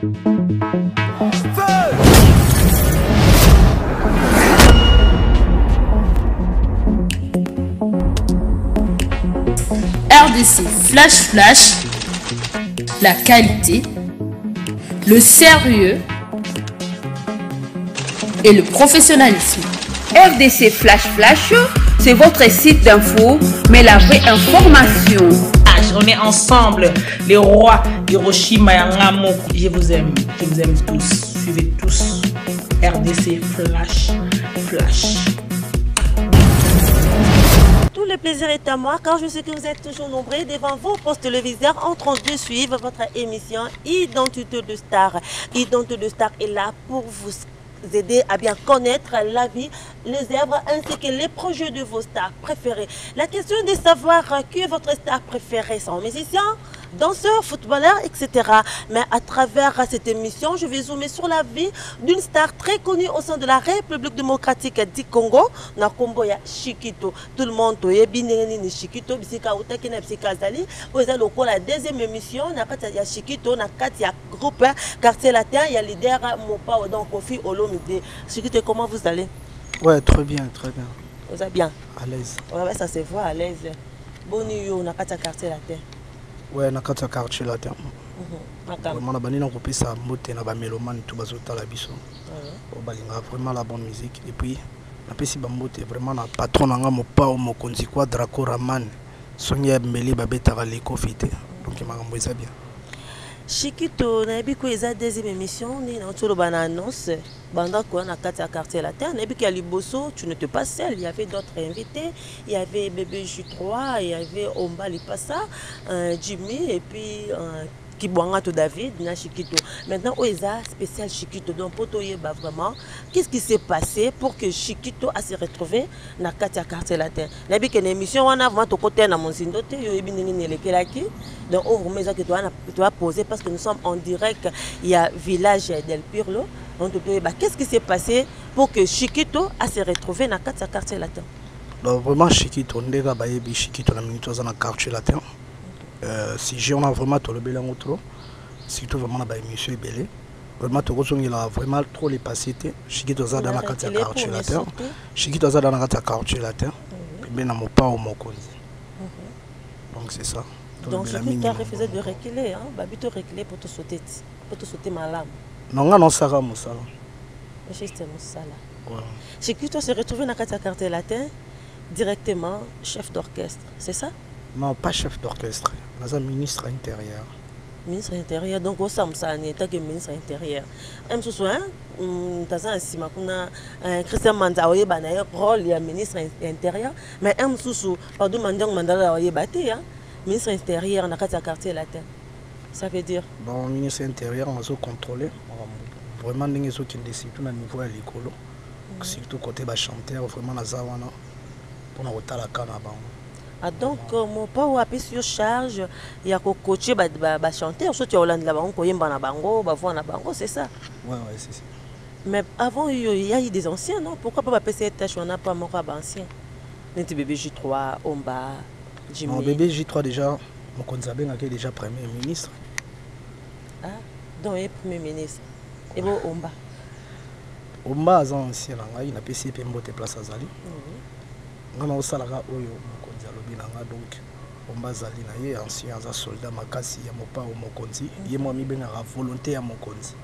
RDC Flash, la qualité, le sérieux et le professionnalisme. RDC Flash, c'est votre site d'info, mais la vraie information. Je remets ensemble les rois Hiroshima et Nagamoko. Je vous aime tous. Suivez tous RDC Flash. Tout le plaisir est à moi car je sais que vous êtes toujours nombreux devant vos postes téléviseurs en train de suivre votre émission Identité de Star. Identité de Star est là pour vous aider à bien connaître la vie, les œuvres ainsi que les projets de vos stars préférés. La question est de savoir qui est votre star préférée, sont musiciens, danseurs, footballeurs, etc. Mais à travers cette émission, je vais zoomer sur la vie d'une star très connue au sein de la République démocratique du Congo, Nakombo ya Chikito. Tout le monde est bien Chikito, bisika utaki na bisika zali. Vous avez la deuxième émission, nakati ya Chikito, nakati ya groupe Quartier Latin, il y a leader Mopa donc Kofi Olomide. Chikito, comment vous allez? Ouais, très bien. Vous êtes bien? À l'aise. Ouais, ça se voit à l'aise. Bonne nuit, nakati ya Quartier Latin. Ouais, nakati ya Quartier Latin. Vraiment, on a coupé sa motte na ba mélomane tout bazota la biso. Vraiment la bonne musique. Et puis, on a si ba motte vraiment na patron nga Mopa o mokonzi kwa Draco Raman. Sonia Mbeli babeta ka leko fité. Donc makambo eza bien. Chikito, na yebi ko eza deuxième émission ni na tolo bana annonce banda ko na kati ya Quartier Latin. Na yebi ki ya liboso, tu n'étais pas seul, il y avait d'autres invités, il y avait Bébé J3, il y avait Omba Lipasa, Jimmy et puis Kibwangato David, na Chikito. Maintenant, Oeza spécial Chikito. Donc, pour toi, vraiment, qu'est-ce qui s'est passé pour que Chikito a se retrouvé dans le Quartier Latin? La émission, on a vraiment ton côté dans mon sindote, donc, on vous que tu dois poser parce que nous sommes en direct. Il y a Village del Pirlo. Qu'est-ce qui s'est passé pour que Chikito a se retrouvé dans le Quartier Latin? Donc, vraiment, Chikito, on est Chikito dans le Quartier Latin. Si on a vraiment tout le bel en surtout vraiment la émission est belle. Vraiment il a vraiment trop les passés. Chikito za dans la Quartier Latin. Chikito za dans la Quartier Latin. Mais na Mopa au Mokonzi. Donc c'est ça. Donc Chikito a refusé de reculer, hein? Babito reculer pour te sauter malade. Non, ça va Moussala. Juste Moussala. Chikito s'est retrouvé dans la Quartier Latin directement chef d'orchestre, c'est ça? Non, pas chef d'orchestre. Nous sommes ministre intérieur. Ministre intérieur, donc au Samsa, il que ministre intérieur. Même si Christian Manza a rôle de ministre intérieur, mais un sous pardon, Mandala ministre intérieur dans le Quartier Latin. Ça veut dire? Bon, ministre intérieur, on va contrôler. Vraiment, nous avons décidé au niveau de l'école. Surtout côté chanteur, vraiment, nous avons pour nous la canne. Ah donc, mon père a pris sur charge, il y a coaché les chanteurs, surtout au Hollande, c'est ça? Oui, c'est ça. Mais avant, il y a eu des anciens, non? Pourquoi pas passer cette tâche, on n'a pas encore d'anciens? Les bébés J3, Omba, Jimmy. Non, bébé J3 déjà, mon Konzabe est déjà Premier ministre. Ah, donc il est Premier ministre. Et bon, Omba? Omba est ancien, il a passé des places à Zali. On a aussi donc Omba Zali na ye ancien soldat makasi ya Mopa au Mokonzi ye moi mi benga volonté ya Mokonzi.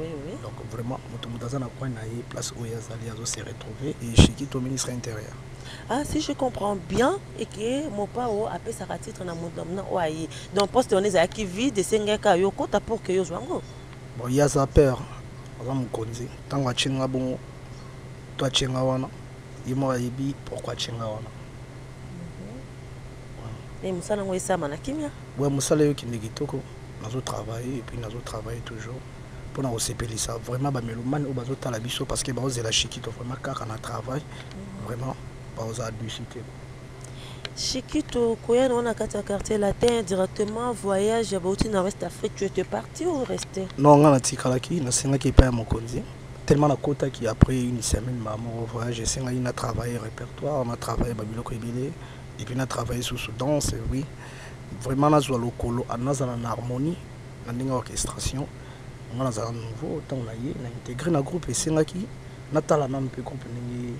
Oui. Donc vraiment moto na point na ye place où ya Zali azo se retrouver et Chikito ministre intérieur. Ah, si je comprends bien et que Mopa o a pris sa titre na modamna oayi. Donc poste on est qui vide sengeka yoko ta pour que yo zwango. Bon ya sa peur za Mokonzi tanga chinga bon toi chinga wana ye moi yebi pourquoi chinga wana. Et Moussa n'a ça manakimia. Ouais, Moussa l'a qui n'est kitoko. Nous travaillé et puis nous travaillé toujours pour nous séparer ça. Vraiment, bah mélomane ou bah autres la biso parce que bah aux la Chikito vraiment car on a travaillé vraiment bah aux adversités. Chikito, quand on a quitté le Quartier Latin directement voyage à Bouti dans l'Ouest Afrique, tu étais parti ou resté? Non, on a tikalaki, na senga qui pas mon Mokonzi. Tellement la quota qui après une semaine maman au voyage, senga il a travaillé répertoire, on a travaillé babiloko ebile. Et puis on a travaillé sur ce danse, oui. Vraiment, on a joué le colo, on a en harmonie, on a une orchestration. nga nazala nouveau ntango na ye na intégré na groupe esengaki natala nanu mpe groupe ndenge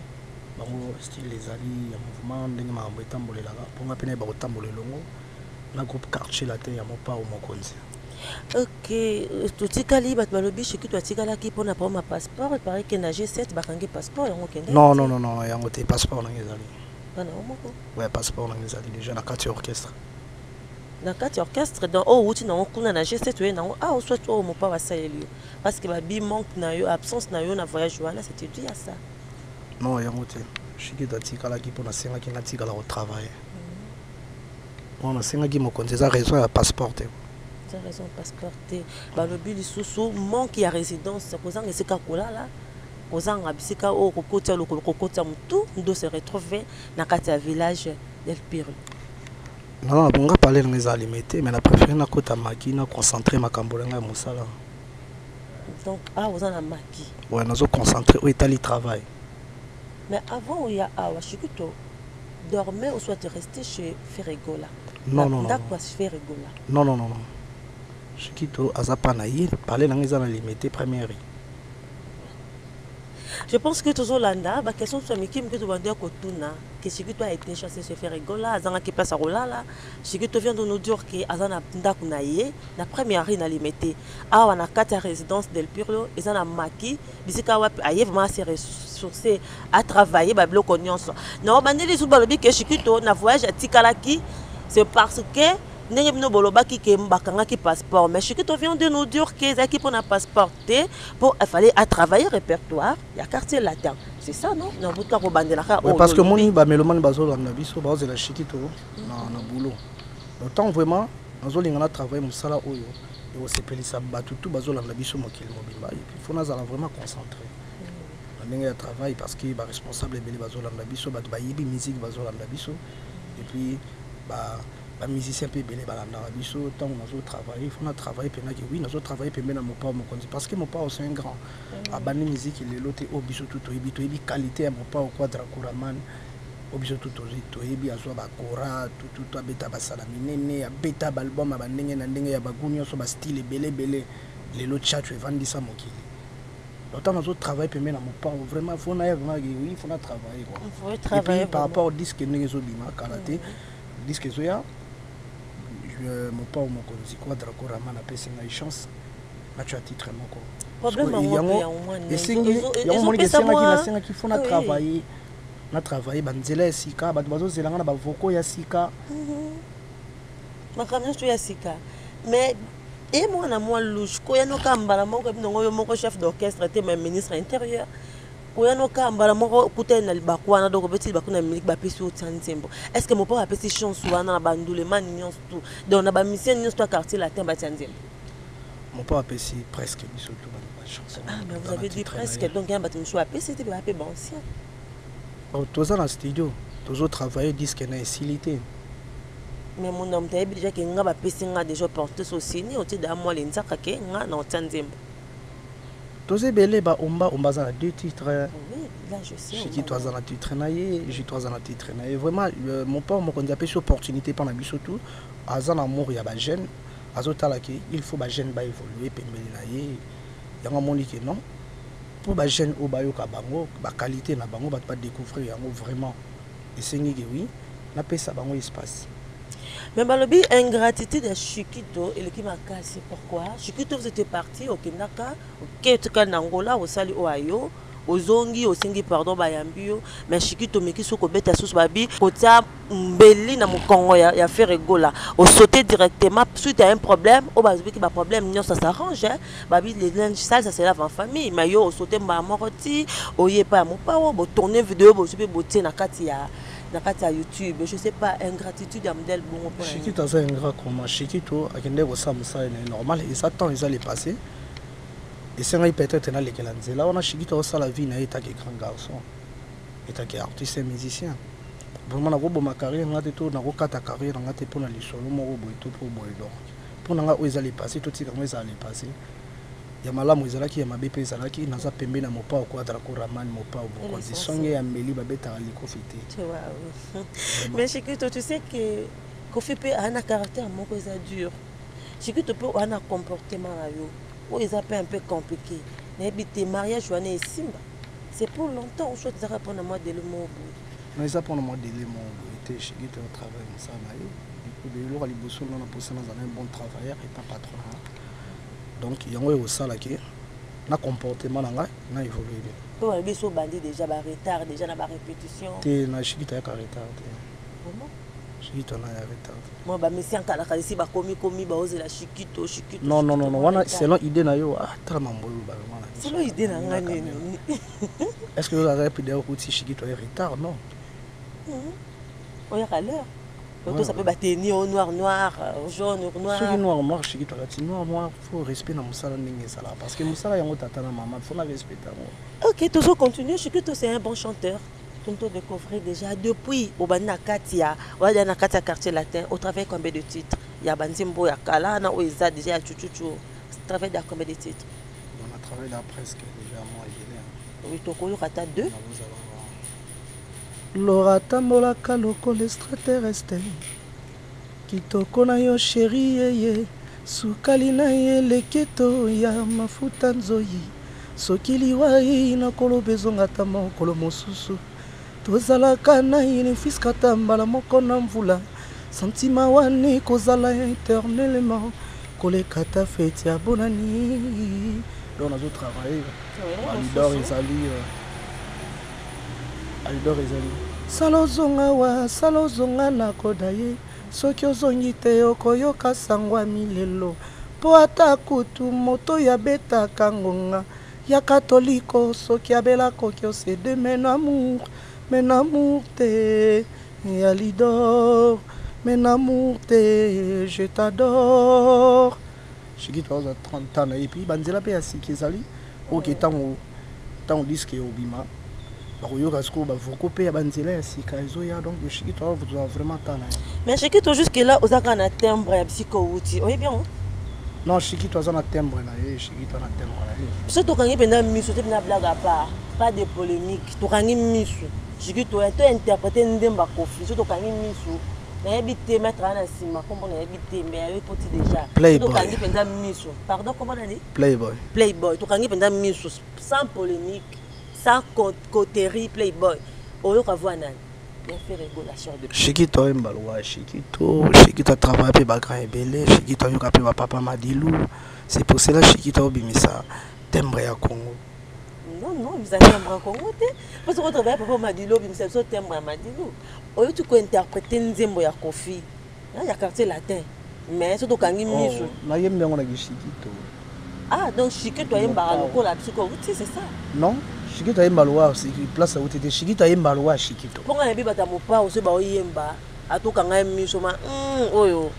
bango style ezali ya mouvement ndenge makambo etambolelaka mpo nga mpe na ye bakotambola elongo na groupe quartier la te ya mopao mokonzi. Ok, totikali bato balobi soki toatikalaki mpona paoma passeport epareil ke na G7 bakangi passeport yango kende non yango te passeport nange ezali bana moko ouais passeport nange ezali déjà na kati ya orchestre na kati ya orchestre donc oyo outi nango kuna na G7 oye nango awa soit oyo mopa basaleli yo parce que babi manque na yo absence na yo na voyage wana c'était dû à ça. Non yango te soki toatikalaki mpo nasengaki natikala kotravaille mpo nasengaki mokonzi eza raison ya passeport te. Tu as raison, passeport. Balobi lisusu manque ya résidence. Kozanga esika kolala. Kozanga bisika o kokota lo kokota mutu ndo se retrouver na kati ya village del Pirlo. Non, on va parler de mes aliments, mais la préférée na kota maki na concentrer makambo nga musala. Donc vous en a maki. Ouais, nazo concentrer au état du travail. Mais avant il y a Washikuto dormait ou soit resté chez Ferregola. Non. Ferregola. Non. Shikito azapa na yi parler langue za na limité première. Je pense que tous Hollanda ba question sur mikim que tu vas dire que tuna que Shikito a été chassé chez Ferregola azanga ki place à Rolala Shikito vient de nous dire que azana ndaku na ye na première na limité awa na kata résidence del Pirlo ezana maki bisika wapi aye vraiment se ressourcer à travailler ba bloc nyonso non bandeli sou balobi que Shikito na voyage à Tikalaki c'est parce que ndenge bino bolobaki ke mbakangaki passeport mais Shikito vient de nous dire que zaki pour na passeport pour il fallait à travailler répertoire il y a quartier latin c'est ça non na buka ko bandelaka parce que moni ba melomane bazolanda biso bazela Shikito na boulot autant vraiment nazolinga na travailler musala oyo et on sepelisa batu tout bazolanda biso mokili mobimba et puis faut nazala vraiment concentré ndenge ya travail parce que ba responsable beli bazolanda biso batu ba yibi musique bazolanda biso et puis ba musicien pe belé balanda biso tant on a travaillé il faut travailler pendant que oui nous travailler pendant na mopa mokonzi parce que mopa c'est un grand abani musique il est loté au biso tout oyebi qualité ya mopa au quadra kuraman au biso tout oyebi azwa ba kora tout abeta basala minene abeta album ba ndenge na ndenge ya baguni so ba style belé les lots chat evandisa mokili autant nous travailler pendant na mopa vraiment faut na vraiment oui il faut travailler quoi faut travailler par rapport au disque ndenge zo bima kalaté disque zo ya mon pas au mokonzi quadra koraman apesi na chance na tu as titre moko problème qu'il faut na travailler banzela sika ba bazo zelanga na ba voko ya sika makamyo tu ya sika mais et moi na moi louche ko yano kambala moko binongo yo moko chef d'orchestre te même ministre intérieur ko yano kambala moko kutena libakwana donc petit bakuna musique ba pesi au tsanzembo est-ce que mon papa a pesi chance wana na bandule man nyons tout donc na ba mission nyons to quartier latin ba tsanzembo mon papa a pesi presque biso tout ba chance mais vous avez dit presque donc un bâtiment choix pesi te ba pe bon ancien tous dans studio toujours travailler disque na facilité mais mon homme t'as déjà que nga ba pesi nga déjà porter so signé au ti da moi lenzaka ke nga na tsanzembo tous belé ba omba za 2 titres oui là je sais qui toi za na titre naie j'ai toi za na titre naie vraiment mon père mon kondia pesi opportunité pendant biso tout azana amour ya ba jeune azotala ke il faut ba jeune ba évoluer pembeli naie yanga monique non pour ba jeune o ba yoka bango ba qualité na bango ba pas découvrir yango vraiment et sengi que oui na pesa bango espace. Mais balobi ingratitude de Shikito et le qui m'a cassé pourquoi Shikito vous êtes parti au Kinaka au Ketuka Nangola au Sali Oayo au Zongi au Singi pardon bayambio mais Shikito meki soko beta sous babi kotia mbeli na Congo ya Ferregola au sauter directement suite à un problème au bazobi ki ba problème non ça s'arrange babi les linge sale ça se lave en famille mais yo au sauter mba moroti au yepa mo pa bo tourner vidéo bo supe botie na kati ya YouTube, je sais pas, ingratitude à modèle bon pour Shikito a un grand comment Shikito a kende ko samusa est normal et ça temps ils allaient passer et c'est vrai peut-être dans les calendriers là on a Shikito ça la vie na état que grand garçon état que artiste et musicien vraiment na bobo ma carrière na tout na ko kata carrière na te pour na lisolo moko boy to pour boy donc pour na ils allaient passer tout ça comment ça allait passer ya malamu ezalaki ya mabepe ezalaki naza pembe na mopa ko adra ko ramani mopa au condition ya meli babeta ali kofite tu vois mais Shikito tu sais que Kofi pe a un caractère moko ça dur Shikito peut a un comportement là yo Oh, ils appellent un peu compliqué. Mais tes mariages, Simba. C'est pour longtemps. Je te dirais pour moi de le mot. Mais ça pour moi de le mot. Était chez qui travaille ça là. Du coup, le roi Liboso on a posé dans un bon travailleur et pas patron. Donc il y a un au ça là qui na comportement là na évolué. Pour un biso bandit déjà ba retard déjà na ba répétition. T'es na chiki ta retard. Comment? Chiki ta na retard. Moi ba monsieur en kala ici ba komi ba oser la chikito. Non non non non, wana selon idée na yo très mambolo ba vraiment. Selon idée na ngani. Est-ce que vous avez pu dire que chiki ta retard non? On y a à l'heure. Ça peut battre noir, noir, jaune, noir. Ce qui noir, noir, chez qui noir, faut respecter dans Moussala Ningesala. Parce que Moussala, il y a un maman, il faut la respecter. Ok, toujours continuer. Je sais que c'est un bon chanteur. Tonto découvrir déjà depuis Obana Katia, Obana Katia quartier latin, au travail combien de titres? Il y a Banzimbo, il y a Kalana, il y a déjà Chuchuchu. Travail dans combien de titres? On a travaillé dans presque déjà moi et oui, Toko, il y a deux. Lora tambolaka lokola extraterrestre kitoko na yo sheri yeye sukali na ye leketo ya mafuta nzoyi soki liwai na koloba ezongata mokolo mosusu tozalaka na unifiskata mbala moko na mvula santima wani kozala éternellement kolekata feti ya bonani donc nazotravaille alidor ezali salozonga na koda ye soki ozongi te okoyoka sangwa milelo po ata kutu moto yabetaka ngonga ya katoliko soki abelakoki osede men amour te ya lidor men amour te je t'adore chiki toza 30 ans et puis banzela pe ya siki ezali oke tango disque obima mais Chiki, toi jusque là, vous avez un timbre psycho. Oui, bien. Non, Chiki, toi, on a timbre. Chiki, toi, on a timbre. Surtout quand il y a une blague à part, pas de polémique. Tu as une mise. Chiki, toi, tu as interprété une demba kofi. Surtout quand il y a une mise. Mais habité mettre en asima, comme on a habité, mais avec petit déjà. Playboy. Pardon, comment on a dit? Playboy. Playboy. Tu as une mise sans polémique. Sans coterie Playboy. Au lieu d'avoir un régulation de Chiki to Mbaloua, Chiki to travaille avec Bagra et Belé, Chiki to yoka pe papa Madilou. C'est pour cela Chiki to bimisa timbre ya Congo. Non, vous avez un Congo. Parce que vous travaillez papa Madilou, bimisa so timbre à Madilou. Au lieu de interpréter Nzembo ya Kofi, il y a quartier latin. Mais surtout quand il mise. Na yembe on a Chiki to. Ah, donc Chiki to yemba loko la psycho, c'est ça? Non. Chiki to yembaloa aussi place où tu étais Chiki to yembaloa Chiki to. Pourquoi il y a pas mopa aussi ba yemba atoka ngai misoma oyo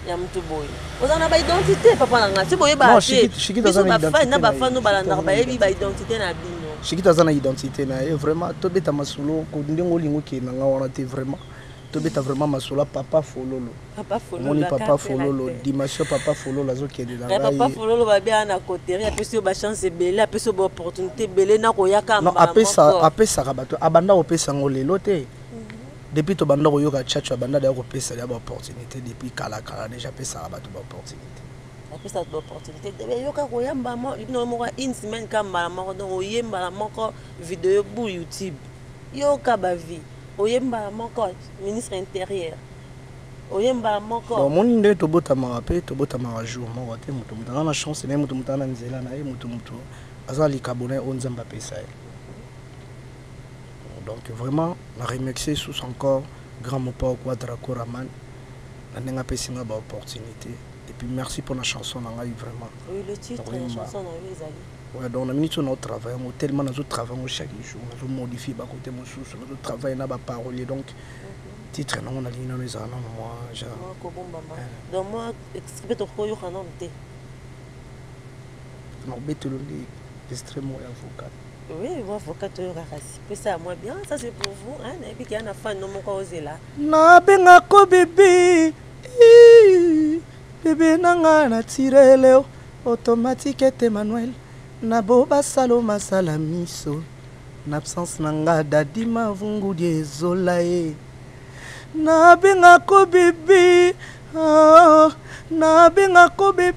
ya mtu boy. Ozana ba identité papa nanga si boye ba Chiki to zana identité na ba fanu balanda ba yebi ba identité na bino. Chiki to zana identité na et vraiment to beta masolo ko ndingo lingo ki na nga wana te vraiment to beta vraiment masolo papa fololo. Papa fololo dimension papa fololo azo ki de la. Papa fololo ba bien na côté ya peso ba chance belé peso ba opportunité belé na ko yaka non apesa rabato abanda opesa ngolelo te. Depuis to banda ko yoka chacho abanda da ko pesa ya ba opportunité depuis kala déjà pesa rabato ba opportunité. Apesa ba opportunité de yoka ko yamba mo no mo une semaine kamba mo do yemba moko vidéo bu YouTube. Yoka ba vie oyemba moko ministre intérieur oyemba moko bon mon ndé to botama rapé to botama jour mo te mutu na chance ne mutu na nzela na ye mutu azali kabone onzamba pesa donc vraiment la remercier sous encore grand mon père Quadra Koraman na nenga pesinga ba opportunité et puis merci pour la chanson na ngai vraiment oui le titre de la chanson na ezali. Ouais, donc on a mis sur notre travail, on tellement nous travaillons chaque jour, on modifie bah côté mon sous, on travaille na ba parolier donc titre non on a dit non les ans moi genre. Donc moi explique ton koyo kanon te. Non betulongi extrêmement avocat. Oui, moi avocat to rakasi. Que ça moi bien, ça c'est pour vous hein, et puis qu'il y a un fan non mon ko là. Na benga ko bébé. Bébé nanga na tireleo automatique et Emmanuel. Naboba saloma salamiso n'absence nanga dadima vungu diezolae na benga ko bébé na benga ko bébé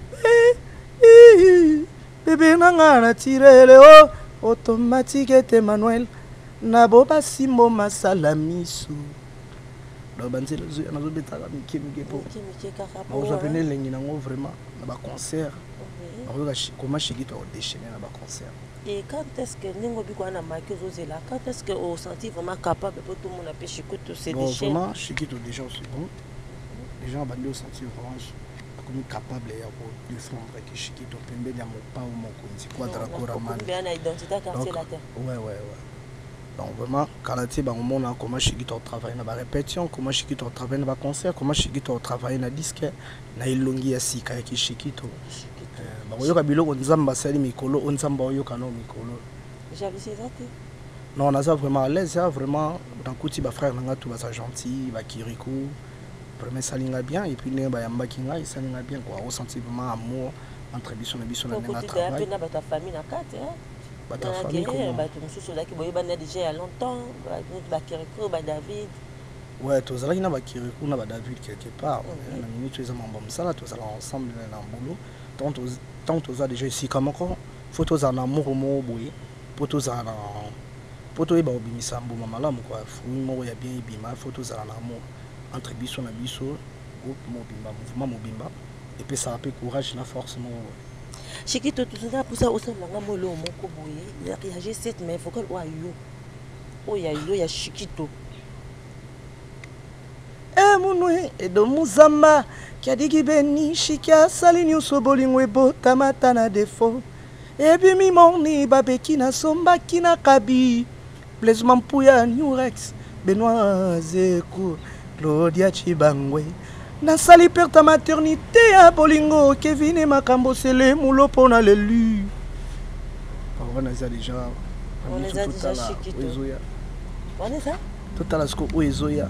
bébé nanga na tirele o automatique et Emmanuel na boba simbo masala misu do banzela zo na zo betaka mike po on zo venir lengi nango vraiment na ba concert on va comment Shikito déchaîner na ba concert. Et quand est-ce que Ningo Bikwana Maki Rosela, quand est-ce que vous sentez vraiment capable pour tout le monde à Shikito se déchaîner? Vraiment Shikito déjà c'est bon. Les gens ont senti vraiment comme capable de défendre avec Shikito pembe ya mopa ou mokonzi quadra koraman. Bien identité quartier latin. Ouais. Donc vraiment Kalaté ba on a comment Shikito travaille na ba répétition, comment Shikito travaille na ba concert, comment Shikito travaille na disque na ilongi ya sika ya Shikito. Ba oyoka biloko nzamba sali mikolo onzamba oyoka no mikolo. J'avais ces dates. Non, on a ça vraiment à l'aise, vraiment dans côté ba frère nanga tout ba ça gentil, ba Kirikou. Vraiment ça linga bien et puis ne ba yamba kinga ça linga bien quoi, on sentit vraiment amour entre biso na nga travail. Na ta famille na kate hein. Ba ta famille comment? Ba tout mususu là qui boye ba na déjà il y a longtemps, ba Kirikou, ba David. Ouais, tous là na ba Kirikou na ba David quelque part. Na minute ils ont bon ça là tous là ensemble dans boulot. Tant aux a déjà ici comme encore photos en amour mo boye photos en photo eba obimisa mbuma malamu quoi fruit mo ya bien ibima photos en amour entre biso na biso groupe mobimba mouvement mobimba et puis ça a peu courage la force mo Shikito tout ça pour ça au sein langa molo moko boye il a réagi cette mais faut que o ya Shikito Munwe edo muzamba kiadigi beni shikia salini usobolingwe bota matana defo ebi mimoni babeki na somba kina kabi plaisement puya New Rex Benoît Zeko Claudia Chibangwe na sali per ta maternité ya bolingo Kevin et makambo sele mulo pona lelu on a déjà Shikito on est ça tout à l'heure oezoya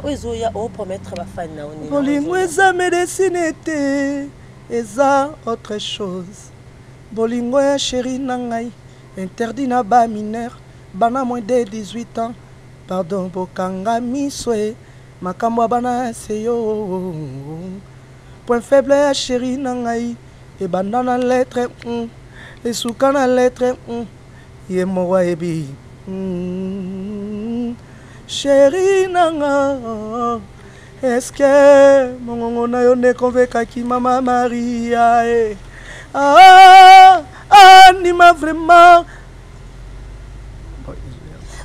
oezoya on promettre ba fan na oni bolingo eza médecine te eza autre chose bolingo ya chéri na ngai interdit na ba mineur bana moins de 18 ans pardon bokanga miswe makambo bana seyo point faible ya chéri na ngai e banda na lettre e suka na lettre ye mowa ebi chéri nanga est-ce que mon na yo ne convainca qui maman Maria ni ma vraiment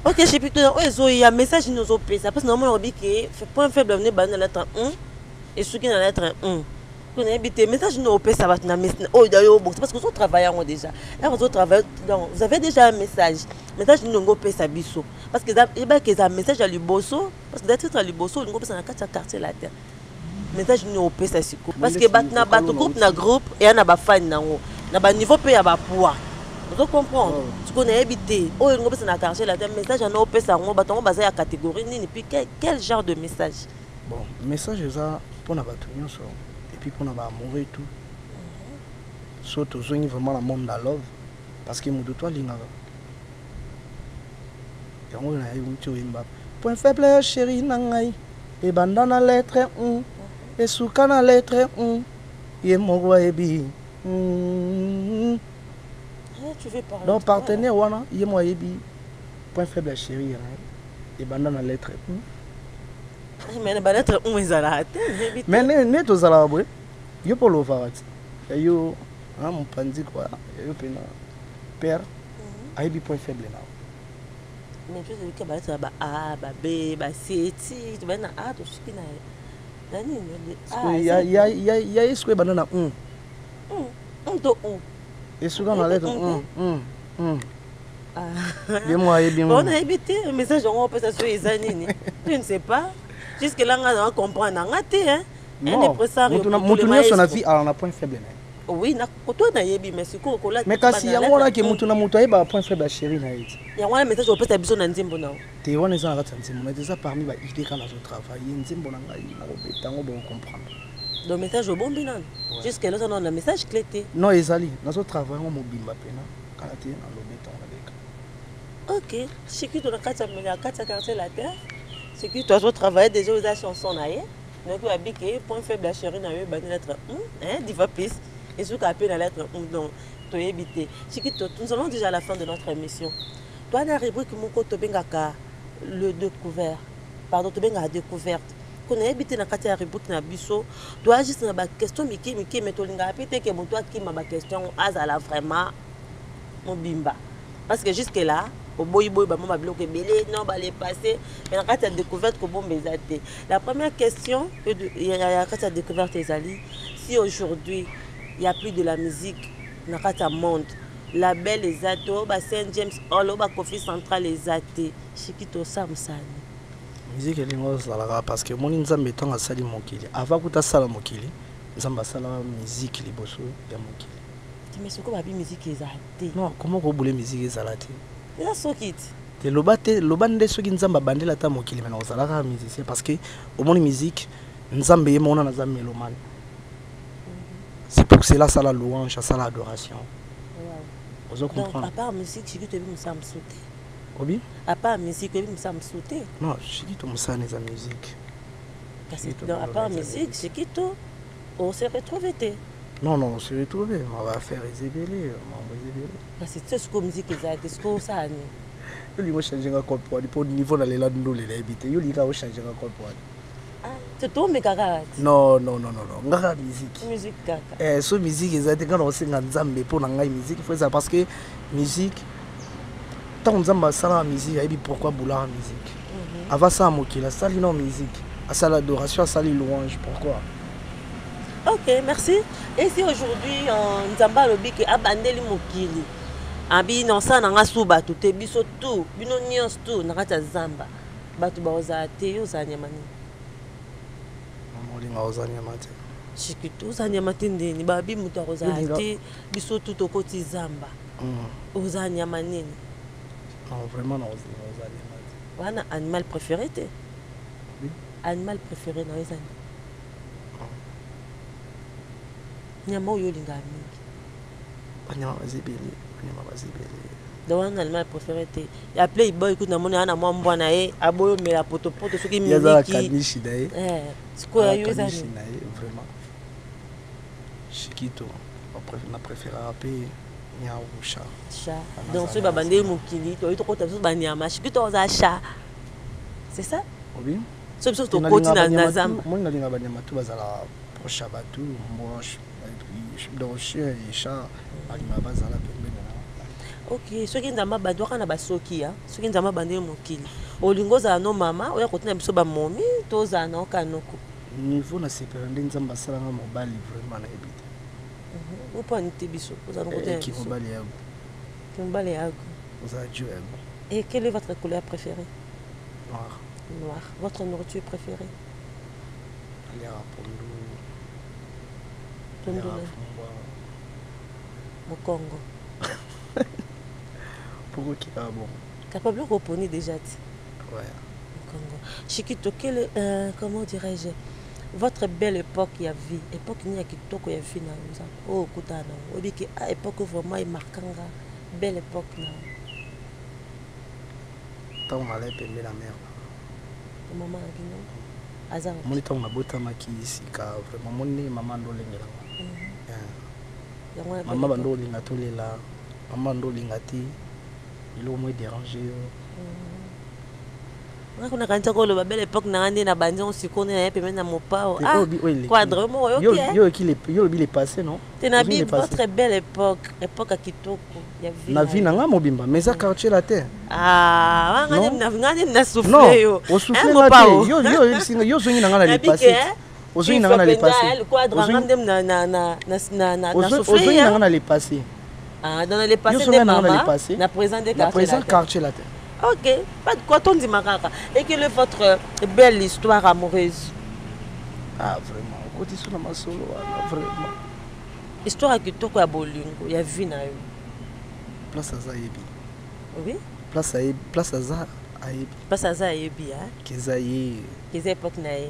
OK j'ai plutôt il y a message nous au ça parce que normalement on dit que point faible venir ban la lettre 1 et ce qui dans la lettre 1 on a habité message nous au ça va na oh d'ailleurs bon parce que vous travaillez déjà là vous travaillez donc vous avez déjà un message nous au ça biso parce que il y a que un message à Liboso parce que d'être à Liboso nous on a quatre quartier là terre message nous au ça siko parce que batna bato groupe et on a ba fan nango na ba niveau pe ya ba poids vous comprendre tu connais habité oh nous on a quartier là terre message à nous au ça ngo bato basé à catégorie ni puis quel genre de message bon message ça pour na bato nyonso et puis pour na ba amour et tout surtout vraiment la monde la love parce que mudo toi linga point faible chéri nangai e banda na lettre e suka na lettre ye mogwa ebi tu veux parler donc partenaire wana ye mo ebi point faible chéri e banda na lettre mais na lettre ezala mais ne to zala bwe yo polo farati yo mon pandi quoi yo pena père aibi point faible na mais je sais que ba ça ba A ba B ba C tu ben na A to shiki na nani ya isque banana to et souvent na lettre bien moi et bien moi on a évité un message on peut ça sur izanini je ne sais pas jusque là on va comprendre ngati hein un impresario mutu na son avis à un point faible oui na koto na yebi mais c'est ko la mais kasi yango na ke mutu na mutu ayeba point faible chéri na yiti yango na message on peut ça biso na nzimbo na te wana eza na nzimbo mais déjà parmi ba idée quand on travaille nzimbo na ngai na obetango bon comprendre le message au bon bilan jusque là on a un message clé non ezali nazo travailler mo mobimba pena kana te na lobetango na beka OK Shikito na kata quartier la terre c'est que toi travailler déjà aux chansons na ye donc tu as dit que point faible chéri na yo ba lettre hein diva plus Et ce qu'on appelle la lettre donc tu es évité. Nous allons déjà à la fin de notre émission. Toi, dans la rubrique Moko Tobengaka, le découvert. Pardon, Tobenga découverte. Qu'on a évité dans la rubrique na biso. Toi, juste dans la question, Miki, mais tu as répété que toi qui m'a question, azala vraiment mon bimba. Parce que jusque-là, au boy, maman bloqué belé, non, va les passer. Mais dans la découverte, que bon, la première question, il y a la découverte des alliés. Si aujourd'hui, il n'y a plus de la musique dans le monde, la belle les atos, Saint James Hall, Kofi Central les athées, Chikito Samsani. Musique est là parce que mon nzambe est en sali mokili. Avant que tu sala mokili, nzamba sala musique liboso ya mokili. Mais ce qu'on va musique les athées. Non, comment vous voulez musique les athées? C'est ça qui te lobande soki nzamba bandela ta mokili mais ozalaka musicien parce que au monde musique nzambe ye mona na za mélomane. C'est pour cela ça la louange, ça l'adoration. Vous comprenez? À part musique, je suis me sauter. Obi? À part musique, je me sauter. Non, je suis tout ça les musique. À part musique, c'est qui tout? On s'est retrouvé. Non, on s'est retrouvé. On va faire Isabelle. C'est ce que musique est, ce que ça a. Il faut changer un corps pour le niveau dans les landes où les habiter. Il faut changer un corps. C'est tout mes caca. Non. Ngaka musique. Musique caca. So musique ezate quand on sing nzambe pour na ngai musique, il faut ça parce que musique tant nzamba sala musique, et puis pourquoi boula musique. Avant ça mokila sali non musique, à ça l'adoration, à ça les louanges, pourquoi? OK, merci. Et si aujourd'hui nzamba lobi ke abandeli mokili. Abi non ça na ngasuba tout te biso tout, bino nyos tout na kata zamba. Batu ba ozate yo za nyamani. Molinga ozanya mate. Chikito ozanya mate ndeni babi mutu ozate biso tout okoti zamba. Ozanya manini. Non vraiment non ozanya mate. Wana animal préféré te? Oui. Animal préféré na ozanya. Nyama oyo linga mingi. Nyama bazibeli. Donc un animal préféré te. Ya play boy écoute na mona na mwa mbwana e aboyo mela poto soki musique. Yaza kanishi dae. Siko ya yo zani. Vraiment. Chikito. On préfère appeler Nyausha. Chat. Donc ce babandé mokili, to to kota so banyama, Chikito oza chat. C'est ça? Oui. Ce biso to koti na zamba. Moi na linga banyama tu bazala proche abatu, moi donc chien et chat alima bazala pembeni. OK, ceux qui ndamba badwaka na basoki ya, ceux qui ndamba bandé mokili. Olingo za no mama, oya kotina biso ba momi, to za na kanoko. Niveau na séparé nzamba salanga mobali vraiment na ebité. Vous prenez tes bisous, vous allez côté. Qui mobali yago. Qui mobali yago. Vous avez Dieu yago. Et quelle est votre couleur préférée? Noir. Noir. Votre nourriture préférée? Les rapondu. Tondole. Au Congo. Pourquoi qui est bon? Capable de reponer déjà. Ouais. Au Congo. Chikito, comment dirais-je? Votre belle époque y a vie, époque n'y a qui toko y a vie na uza. Oh kutana, on dit que à époque vraiment marquanga, belle époque na. Tant on allait payer la mère. Maman a dit non. Azar. Mon temps ma bota maki ici car vraiment mon nez maman ndo lengela. Maman bando linga tolela, maman ndo linga ti, il au moins dérangé. On a quand on a belle époque na andi na bandi on se connaît pe na mopao quadre mo yo il passé non t'es bi votre belle époque à kitoko ya vie na vie na nga mobimba mais ça quartier la terre ngani na souffler yo o souffler na yo zongi na nga na passé o zongi na nga na passé quadre ngandem na souffler o zongi na nga na passé dans les passés de maman na présent quartier la terre. OK, pas de quoi on dit Maraka. Et quelle est votre belle histoire amoureuse? Ah vraiment, côté sur ma solo, vraiment. Histoire qui toko ya bolingo, ya vie na yo. Place à Zayebi. Oui? Place à Zayebi. Place à Zayebi, hein? Kezaye. Keza époque na ye.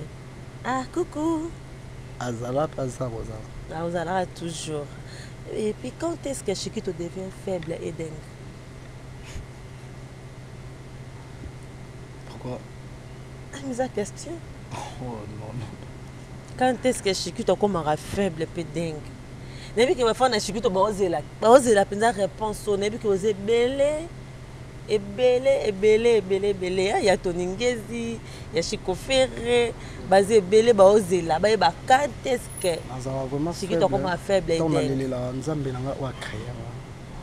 Ah, coucou. Azala pas ça Rosa. Ah, Azala toujours. Et puis quand est-ce que Chikito devient faible et dingue? Pourquoi? Mise à question. Oh non. Quand est-ce que Chikito comme faible et dingue? Nebi que ma femme a chikito baozela penza réponse nebi que oser belé ebele ya toningezi ya chikofere basé belé baozela ba ba kanteske nazala vraiment chikito comme faible on a lelela nzambe nanga wa créer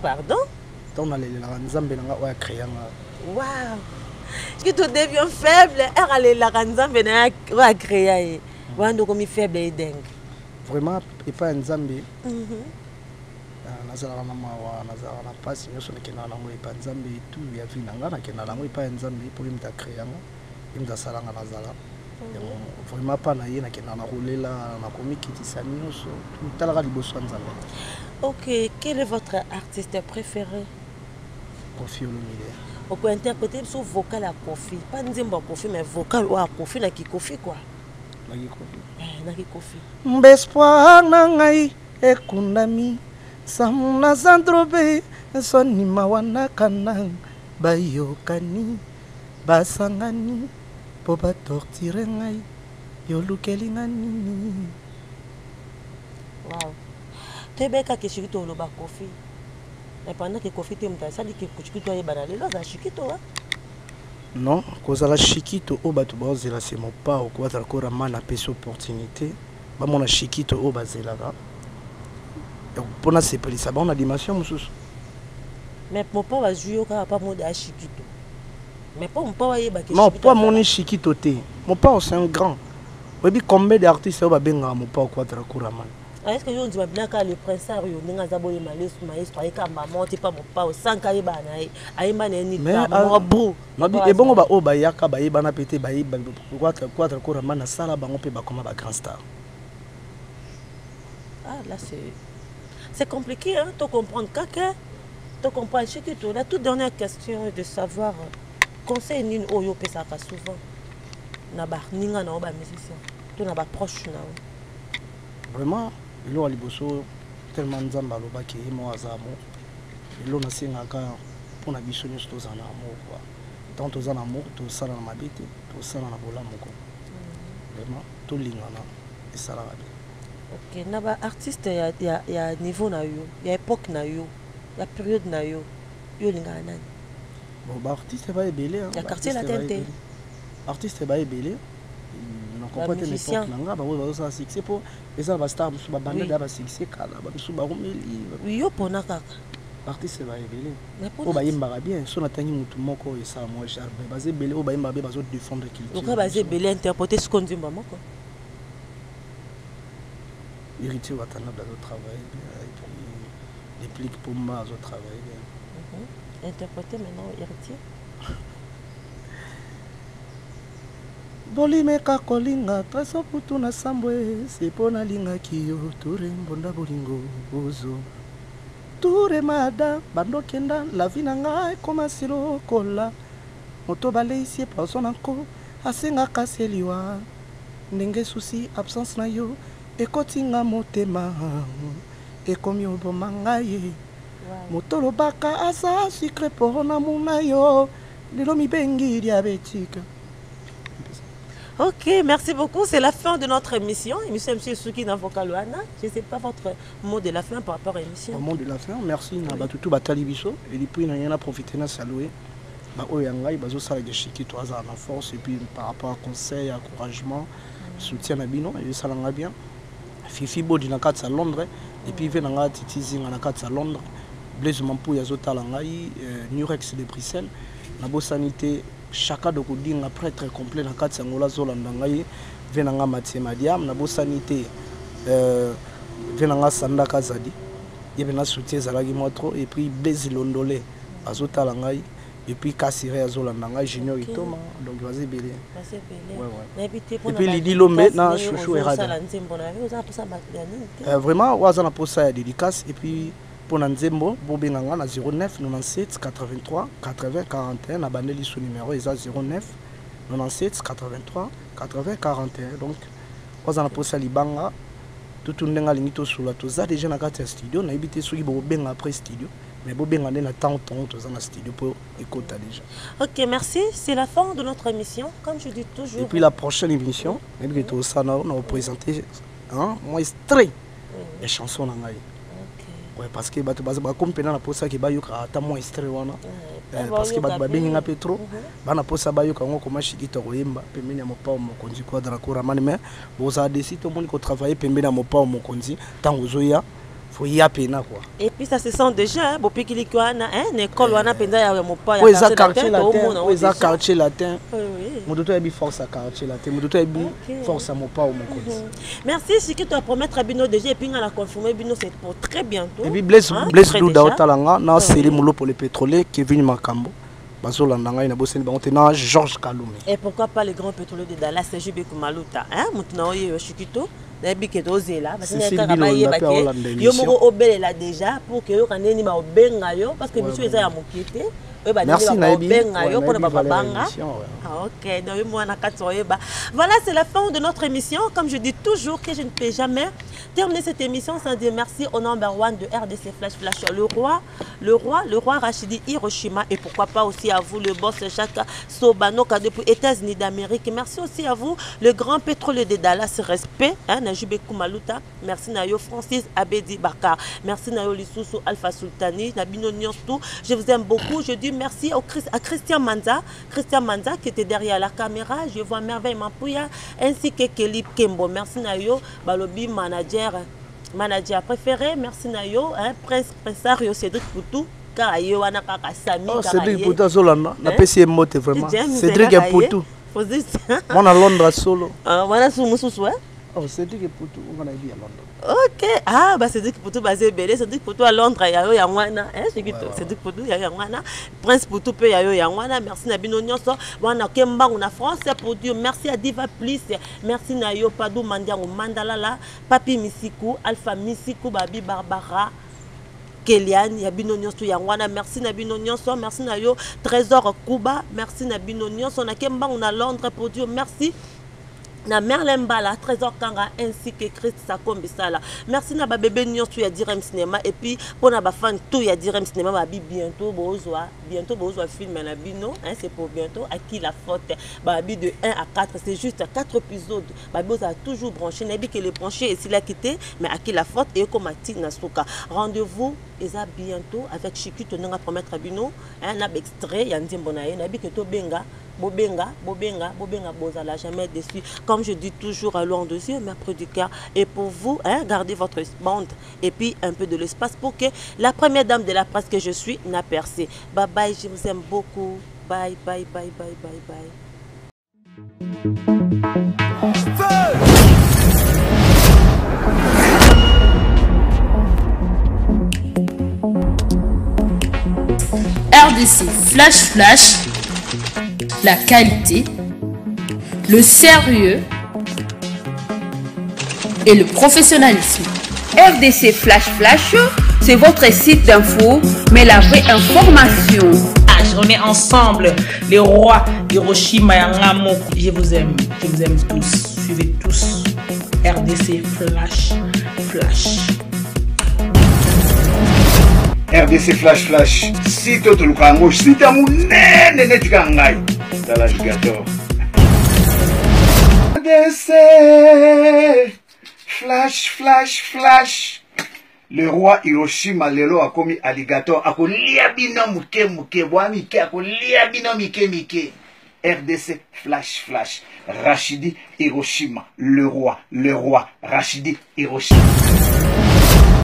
pardon on a lelela nzambe nanga wa créer wow chikito devient faible elle la nzambe na wa créer wando comme faible dingue vraiment et pas nzambe nazala na mawa nazala na pasi nyonso nakenda nango epa nzambe tu ya vi nanga nakenda nango epa nzambe mpo imta créanga imta salanga nazala vraiment pas na ye nakenda na kolela nakomikitisa nyonso talaka liboso ya nzambe. Ok, quel est votre artiste préféré? Koffi Olomide. On peut interpréter sous vocal à Koffi, pas nzembo à Koffi mais vocal ou à Koffi na ki Koffi quoi. Na ki Koffi. Mbespoir na ngai ekundami samuna zandrobe soni mawana kanang bayokani basangani po batortire ngai yolukeli ngani. Wow. Tebeka ke shikito lo ba Koffi. Mais pendant que Koffi te mta ça dit que shikito ye banale lo za shikito wa. Non, kozala shikito o batu bazela c'est mon pas au quoi d'accord mana pesa opportunité ba mona shikito o bazela ga. Pour na sepelisa ba on a dimension mususu. Mais mon pas va jouer ka pas mode à shikito. Mais pas mon pas va yeba ke non pas mon shikito te. Mon pas c'est un grand. Oui combien d'artistes o ba benga mon pas au quoi d'accord mana. Est-ce que je dis bien que le prince a eu un zabo et maestro et comme maman t'es pas mon pas au 5 ans et ni pas beau non et bon ba o ba yaka ba yeba na pété ba yeba quoi d'accord mana sala bango pe ba comme ba grand star. Ah là c'est compliqué hein de comprendre quelqu'un de comprendre ce que tu la toute dernière question est de savoir conseil ni oyo pe ça souvent na ba ninga na ba musicien tout na ba proche na vraiment il a liboso tellement nzamba lobaki mo azamo ilo nasengaka pona biso nyonso tozana amour quoi tant tozana amour tosala na mabete tosala na bolamu ko vraiment tolingana esalaka bien. Ok na ba artiste ya niveau na yo ya époque na yo ya période na yo lingana nani bon ba artiste ba ebele ya quartier la tente artiste ba ebele non comprendre l'époque nanga ba wo ça succès pour les ba star musu ba banda da ba succès kala ba musu ba romeli oui yo pona kaka artiste ba ebele o ba yimba bien so na tangi mutu moko et ça moi cher ba ze belé o ba yimba ba zo défendre culture o ka ba ze belé interpréter ce qu'on dit maman quoi héritier watana da zo travail et puis les pliques pour moi zo travail bien interpréter maintenant héritier bolimeka kolinga treso putu na sambwe sepo na linga kiyo ture mbonda bolingo ozo ture mada bando kenda la vie na ngai koma silo kola moto baleisi person nko asenga kaseliwa ndenge susi absence na yo ekotinga motema ekomi oboma ngai moto lobaka asa secret pour na muna yo lelo mibengi diabétique. Ok, merci beaucoup. C'est la fin de notre émission. Émission M. Souki Navoka Loana. Je ne sais pas votre mot de la fin par rapport à l'émission. Au mot de la fin, merci. Tout Batali Biso. Et puis, il y a profité de saluer. Oyangai, Bazo Salé de Chiki, toi, à la force. Et puis, par rapport à conseil, encouragement, soutien à Bino, et ça l'a bien. Fifi Bodi na katsa Londres. Et puis, Venanga Titizi na katsa Londres. Blaise Mampou, Yazota Langai, Nurex de Bruxelles. Nabo Sanité. Chaka de Kouding après très complet dans 4 sangola zolandangaye venanga matima diam na bo sanité venanga sanda kazadi yebena soutien zalagi motro et puis bezilondolé azota langai et puis kasire azolandanga junior itoma donc vas-y belé et puis Lidi Lombe na chouchou erada vraiment waza na posa ya dédicace et puis pour Nzembo, Bobenganga na 09 97 83 80 41 na bandeli sous numéro est 09 97 83 80 41 donc on a posé libanga tout ndenga lingito sous la toza déjà na carte studio na habité sous bobenga après studio mais bobenga na temps toza na studio pour écouter déjà. OK, merci, c'est la fin de notre émission comme je dis toujours. Et puis la prochaine émission, on va présenter un extrait des chansons na ngai. Ouais, parce que comme pendant la pose qui ba yoka ata mo extrait wana parce que ba benga petro bana posa ba yoka ngo koma shikito koyemba pembeni ya mopao mokonzi kwa dra kuramani mais boza décide tout monde ko travailler pembeni ya mopao mokonzi tango zoya faut y apena quoi. Et puis ça se sent déjà bon puis qu'il quoi na école wana penda ya mopao ya quartier latin oui quartier latin oui modoto ya bi force à quartier latin modoto ya bi force à mopao mokonzi. Merci ce que tu as promettre à Bino déjà et puis on a confirmé Bino c'est pour très bientôt. Et puis bless Douda Otalanga na série Molo pour les pétroliers Kevin Makambo bazolanda ngai na boseni bango tena Georges Kalumi. Et pourquoi pas les grands pétroliers de Dallas Serge Maluta mutuna oyo Shikito nabi ke dozela parce que na kabaye bake yo moko obelela déjà pour que yo kaneni ba obenga yo parce que biso eza ya mokete. Merci Naïbi. Ok, voilà, c'est la fin de notre émission. Comme je dis toujours que je ne peux jamais terminer cette émission sans dire merci au number one de RDC Flash Flash, le roi Rachidi Hiroshima, et pourquoi pas aussi à vous, le boss Jacques Sobanoka depuis États-Unis d'Amérique. Merci aussi à vous, le grand pétrolier de Dallas, respect, Najube Kumaluta. Merci Nayo Francis Abedi Bakar. Merci Nayo Lissoussou Alpha Sultani, Nabino Nyonstou. Je vous aime beaucoup. Je dis merci à Christian Manza qui était derrière la caméra. Je vois Merveille Mampouya ainsi que Kelly Kembo. Merci Nayo, Balobi manager préféré. Merci Nayo, Prince Ario Cédric Poutou. Cédric Poutou Zolana, na PC mote vraiment. Cédric Poutou. On a Londres solo. Voilà sous oh, Cédric Poutou, on a dit à Londres. Ok, bah Cédric Poutou basé belé, Cédric Poutou à Londres, yayo yangwana, Cédric Poutou yayo yangwana, Prince Poutou pe yayo yangwana, merci Nabino Nyonso, wana Kemba on a français pour Dieu, merci à Diva Plus, merci Nayo Padou Mandiango Mandalala, Papi Misiku, Alpha Misiku, Babi Barbara. Kéliane, Yabino Nyonso Yangwana, merci Nabino Nyonso, merci Nayo Trésor Kuba, merci Nabino Nyonso, on a Kemba on a Londres pour Dieu, merci. Na Merlin Bala, Trésor Kanga ainsi que Christ Sakombi Sala. Merci na ba bébé Nyonso ya Direm Cinéma et puis pour na ba fan tout ya Direm Cinéma ba bientôt bozwa film na bino c'est pour bientôt à qui la faute ba bi de 1 à 4 c'est juste 4 épisodes ba boza toujours branché na bi que le branché et s'il a quitté mais à qui la faute et comme na Suka. Rendez-vous eza bientôt avec Chikito nga promettre bino un extrait ya Ndimbo na ye na bi que to benga Bobenga, bozala jamais déçu. Comme je dis toujours, à loin de yeux, mais près du cœur. Et pour vous, gardez votre bande et puis un peu de l'espace pour que la première dame de la presse que je suis n'a percé. Bye bye, je vous aime beaucoup. Bye, bye, bye, bye, bye, bye. RDC Flash Flash. La qualité, le sérieux et le professionnalisme. RDC Flash Flash, c'est votre site d'info, mais la vraie information. On est ensemble, les rois Hiroshima et Nagamoko. Je vous aime tous. Suivez tous RDC Flash Flash. RDC Flash Flash. Si tu te le si tu as dans l'alligator. RDC Flash Flash Flash. Le roi Hiroshima lelo a commis alligator. A kolia bino muke boa mike. A kolia bino mike. RDC Flash Flash. Rachidi Hiroshima. Le roi Rachidi Hiroshima.